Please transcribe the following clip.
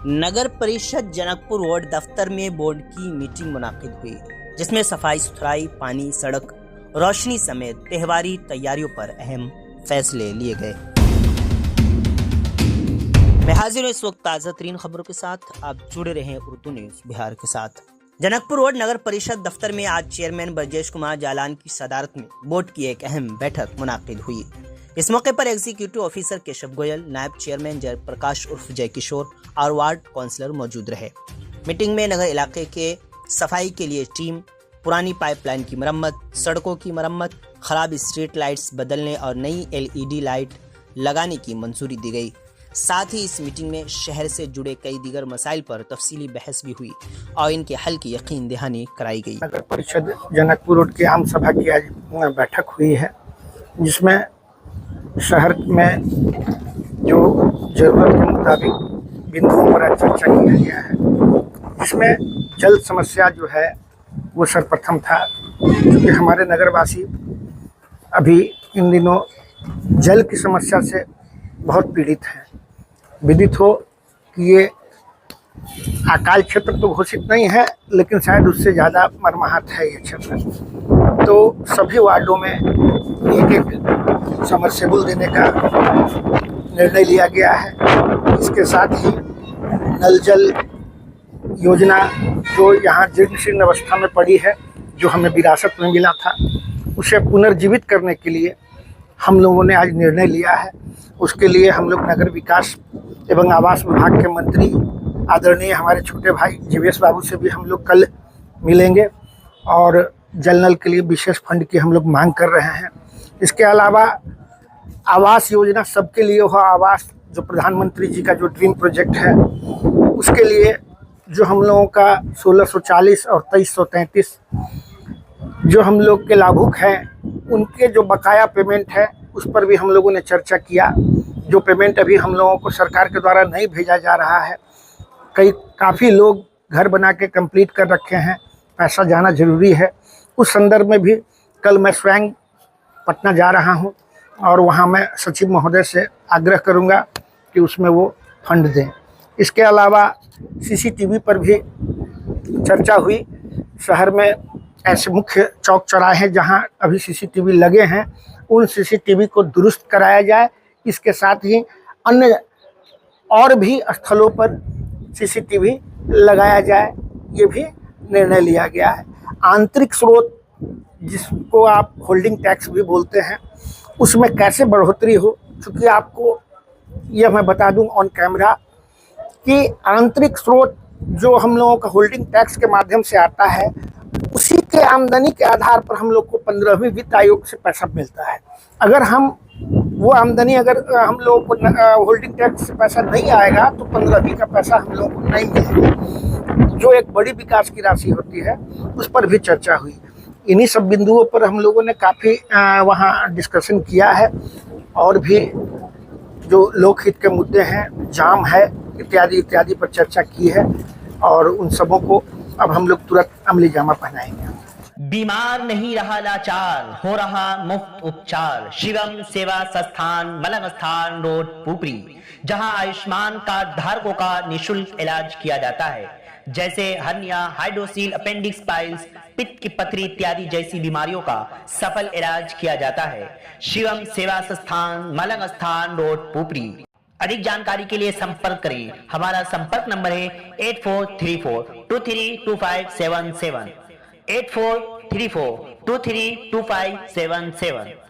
नगर परिषद जनकपुर वार्ड दफ्तर में बोर्ड की मीटिंग मुनाकिद हुई, जिसमें सफाई सुथराई, पानी, सड़क, रोशनी समेत त्योहारी तैयारियों पर अहम फैसले लिए गए। मैं हाजिर हूं इस वक्त ताज़ा तरीन खबरों के साथ। आप जुड़े रहें उर्दू न्यूज बिहार के साथ। जनकपुर वार्ड नगर परिषद दफ्तर में आज चेयरमैन ब्रजेश कुमार जालान की सदारत में बोर्ड की एक अहम बैठक मुनाकिद हुई। इस मौके पर एग्जीक्यूटिव ऑफिसर केशव गोयल, नायब चेयरमैन जयप्रकाश उर्फ जय किशोर और वार्ड काउंसलर मौजूद रहे। मीटिंग में नगर इलाके के सफाई के लिए टीम, पुरानी पाइपलाइन की मरम्मत, सड़कों की मरम्मत, खराब स्ट्रीट लाइट्स बदलने और नई LED लाइट लगाने की मंजूरी दी गई। साथ ही इस मीटिंग में शहर से जुड़े कई दीगर मसाइल पर तफसीली बहस भी हुई और इनके हल की यकीन दहानी कराई गई। नगर परिषद जनकपुर रोड की आम सभा की आज बैठक हुई है, जिसमें शहर में जो जरूरत के मुताबिक बिंदुओं पर चर्चा किया गया है, जिसमें जल समस्या जो है वो सर्वप्रथम था, क्योंकि हमारे नगरवासी अभी इन दिनों जल की समस्या से बहुत पीड़ित हैं। विदित हो कि ये अकाल क्षेत्र तो घोषित नहीं है, लेकिन शायद उससे ज़्यादा मरमाहत है ये क्षेत्र। तो सभी वार्डों में एक एक समरसेबुल देने का निर्णय लिया गया है। इसके साथ ही नल जल योजना जो यहाँ जीर्ण शीर्ण अवस्था में पड़ी है, जो हमें विरासत में मिला था, उसे पुनर्जीवित करने के लिए हम लोगों ने आज निर्णय लिया है। उसके लिए हम लोग नगर विकास एवं आवास विभाग के मंत्री आदरणीय हमारे छोटे भाई जीवेश बाबू से भी हम लोग कल मिलेंगे और जल नल के लिए विशेष फंड की हम लोग मांग कर रहे हैं। इसके अलावा आवास योजना सबके लिए हो, आवास जो प्रधानमंत्री जी का जो ड्रीम प्रोजेक्ट है, उसके लिए जो हम लोगों का 1640 और 2333 जो हम लोग के लाभुक हैं, उनके जो बकाया पेमेंट है उस पर भी हम लोगों ने चर्चा किया। जो पेमेंट अभी हम लोगों को सरकार के द्वारा नहीं भेजा जा रहा है, काफ़ी लोग घर बना के कंप्लीट कर रखे हैं, पैसा जाना ज़रूरी है। उस संदर्भ में भी कल मैं स्वयं पटना जा रहा हूं और वहां मैं सचिव महोदय से आग्रह करूंगा कि उसमें वो फंड दें। इसके अलावा CCTV पर भी चर्चा हुई। शहर में ऐसे मुख्य चौक चौराहे हैं जहां अभी CCTV लगे हैं, उन CCTV को दुरुस्त कराया जाए। इसके साथ ही अन्य और भी स्थलों पर CCTV लगाया जाए, ये भी निर्णय लिया गया है। आंतरिक स्रोत, जिसको आप होल्डिंग टैक्स भी बोलते हैं, उसमें कैसे बढ़ोतरी हो, क्योंकि आपको यह मैं बता दूं ऑन कैमरा कि आंतरिक स्रोत जो हम लोगों का होल्डिंग टैक्स के माध्यम से आता है, उसी के आमदनी के आधार पर हम लोग को 15वीं वित्त आयोग से पैसा मिलता है। अगर हम वो आमदनी अगर हम लोगों को होल्डिंग टैक्स से पैसा नहीं आएगा तो 15वीं का पैसा हम लोगों को नहीं मिलेगा, जो एक बड़ी विकास की राशि होती है। उस पर भी चर्चा हुई। इन्हीं सब बिंदुओं पर हम लोगों ने काफ़ी वहाँ डिस्कशन किया है और भी जो लोकहित के मुद्दे हैं, जाम है, इत्यादि इत्यादि पर चर्चा की है और उन सबों को अब हम लोग तुरंत अमली जामा पहनाएंगे। बीमार नहीं रहा लाचार, हो रहा मुफ्त उपचार। शिवम सेवा संस्थान, मलंग स्थान रोड, पुपरी, जहां आयुष्मान कार्ड धारकों का निःशुल्क इलाज किया जाता है, जैसे हर्निया, हाइड्रोसील, अपेंडिक्स, पाइल्स, पित्त की पथरी इत्यादि जैसी बीमारियों का सफल इलाज किया जाता है। शिवम सेवा संस्थान, मलंग स्थान रोड, पुपरी। अधिक जानकारी के लिए संपर्क करें। हमारा संपर्क नंबर है 8434232577, 8434232577।